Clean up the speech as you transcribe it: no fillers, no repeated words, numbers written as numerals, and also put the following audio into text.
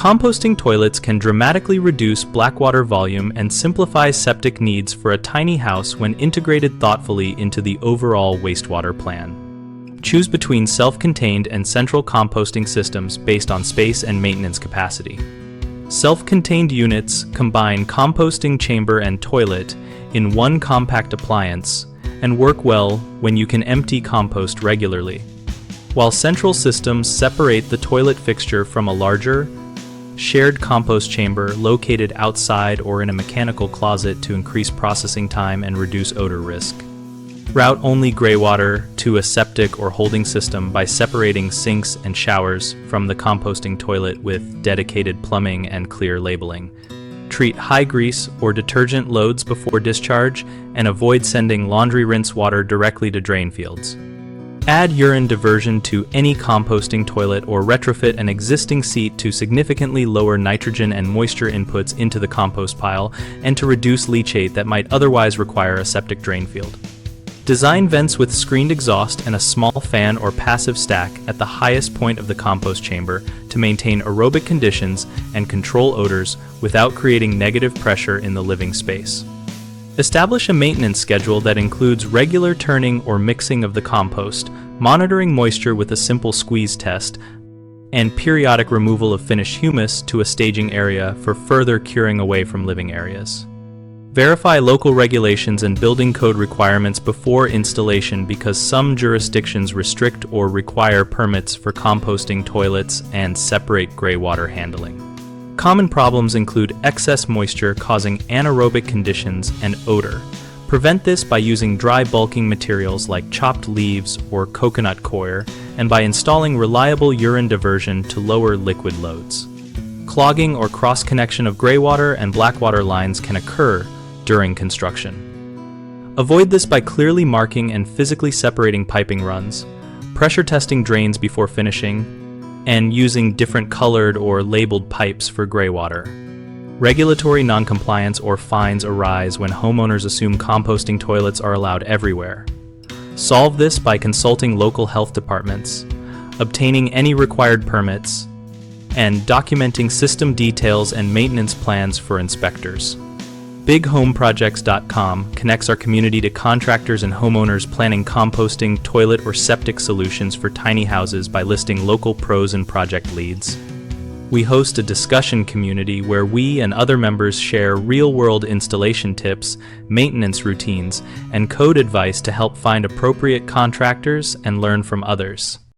Composting toilets can dramatically reduce blackwater volume and simplify septic needs for a tiny house when integrated thoughtfully into the overall wastewater plan. Choose between self-contained and central composting systems based on space and maintenance capacity. Self-contained units combine composting chamber and toilet in one compact appliance and work well when you can empty compost regularly, while central systems separate the toilet fixture from a larger, shared compost chamber located outside or in a mechanical closet to increase processing time and reduce odor risk. Route only greywater to a septic or holding system by separating sinks and showers from the composting toilet with dedicated plumbing and clear labeling. Treat high grease or detergent loads before discharge and avoid sending laundry rinse water directly to drain fields. Add urine diversion to any composting toilet or retrofit an existing seat to significantly lower nitrogen and moisture inputs into the compost pile and to reduce leachate that might otherwise require a septic drain field. Design vents with screened exhaust and a small fan or passive stack at the highest point of the compost chamber to maintain aerobic conditions and control odors without creating negative pressure in the living space. Establish a maintenance schedule that includes regular turning or mixing of the compost, monitoring moisture with a simple squeeze test, and periodic removal of finished humus to a staging area for further curing away from living areas. Verify local regulations and building code requirements before installation because some jurisdictions restrict or require permits for composting toilets and separate greywater handling. Common problems include excess moisture causing anaerobic conditions and odor. Prevent this by using dry bulking materials like chopped leaves or coconut coir and by installing reliable urine diversion to lower liquid loads. Clogging or cross-connection of greywater and blackwater lines can occur during construction. Avoid this by clearly marking and physically separating piping runs, pressure testing drains before finishing, and using different colored or labeled pipes for greywater. Regulatory noncompliance or fines arise when homeowners assume composting toilets are allowed everywhere. Solve this by consulting local health departments, obtaining any required permits, and documenting system details and maintenance plans for inspectors. BigHomeProjects.com connects our community to contractors and homeowners planning composting, toilet, or septic solutions for tiny houses by listing local pros and project leads. We host a discussion community where we and other members share real-world installation tips, maintenance routines, and code advice to help find appropriate contractors and learn from others.